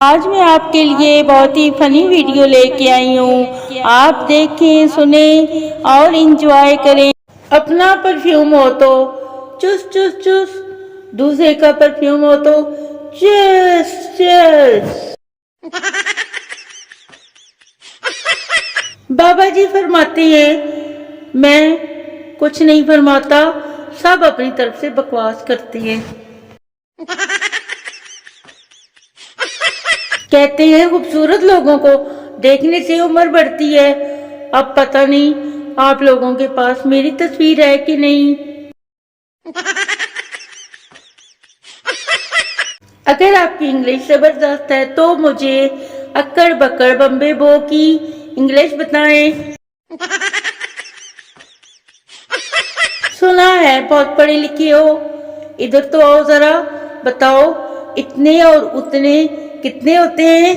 آج میں آپ کے لیے بہت ہی فنی ویڈیو لے کے آئی ہوں. آپ دیکھیں، سنیں اور انجوائے کریں. اپنا پرفیوم ہو تو چس چس چس، دوسرے کا پرفیوم ہو تو چس چس. بابا جی فرماتے ہیں میں کچھ نہیں فرماتا، سب اپنی طرف سے بکواس کرتے ہیں. کہتے ہیں خوبصورت لوگوں کو دیکھنے سے عمر بڑھتی ہے. اب پتہ نہیں آپ لوگوں کے پاس میری تصویر ہے کہ نہیں. اگر آپ کی انگلش زبردست ہے تو مجھے اکڑ بکڑ بمبے بو کی انگلش بتائیں. سنا ہے بہت پڑھی لکھی ہو، ادھر تو آؤ ذرا بتاؤ اتنے اور اتنے کتنے ہوتے ہیں.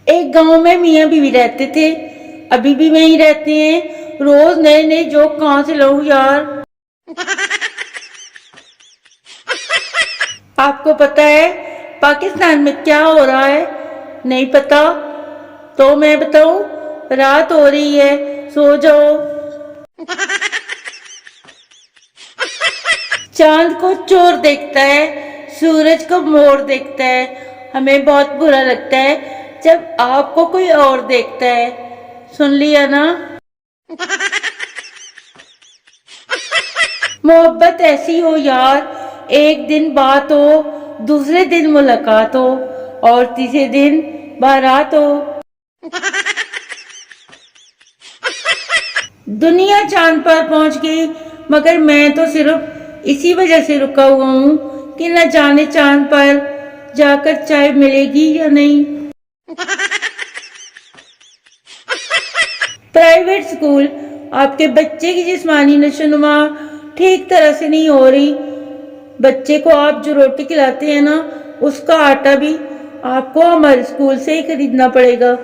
ایک گاؤں میں میاں بیوی رہتے تھے، ابھی بھی وہیں رہتے ہیں. روز نئے نئے جوک کہاں سے لاؤں یار. آپ کو پتا ہے پاکستان میں کیا ہو رہا ہے؟ نہیں پتا تو میں بتاؤں، رات ہو رہی ہے، سو جاؤ. چاند کو چور دیکھتا ہے، سورج کو مور دیکھتا ہے. ہمیں بہت برا لگتا ہے جب آپ کو کوئی اور دیکھتا ہے. سن لیا نا. محبت ایسی ہو یار، ایک دن بات ہو، دوسرے دن ملاقات ہو اور تیسرے دن بارات ہو. دنیا چاند پر پہنچ گئی مگر میں تو صرف اسی وجہ سے رکا ہوا ہوں کہ نہ جانے چاند پر جا کر چائے ملے گی یا نہیں. پرائیویٹ سکول، آپ کے بچے کی جسمانی نشوونما ٹھیک طرح سے نہیں ہو رہی. بچے کو آپ جو روٹی کھلاتے ہیں نا، اس کا آٹا بھی آپ کو ہمارے سکول سے ہی خریدنا پڑے گا.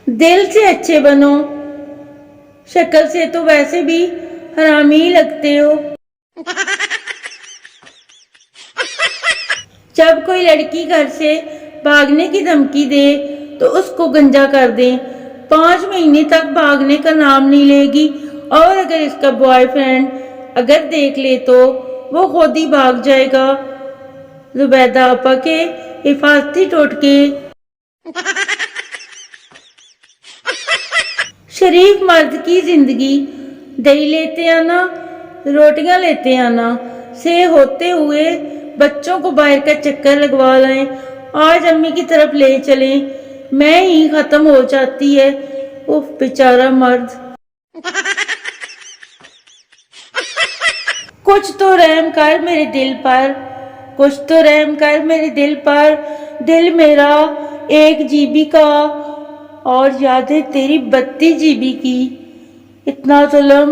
دل سے اچھے بنو، شکل سے تو ویسے بھی حرامی ہی لگتے ہو. جب کوئی لڑکی گھر سے بھاگنے کی دھمکی دے تو اس کو گنجا کر دیں. 5 مہینے تک بھاگنے کا نام نہیں لے گی اور اگر اس کا بوائے فرینڈ اگر دیکھ لے تو وہ خود ہی بھاگ جائے گا. زبیدہ آپا کے حفاظتی ٹوٹکے. شریف مرد کی زندگی دہی لیتے آنا، روٹیاں لیتے آنا سے ہوتے ہوئے بچوں کو باہر کا چکر لگوا لائیں، آج امی کی طرف لے چلیں، میں ہی ختم ہو جاتی ہے. اف بیچارہ مرد. کچھ تو رحم کر میرے دل پر، کچھ تو رحم کر میرے دل پر. دل میرا 1 GB کا اور یادیں تیری 32 GB کی. اتنا ظلم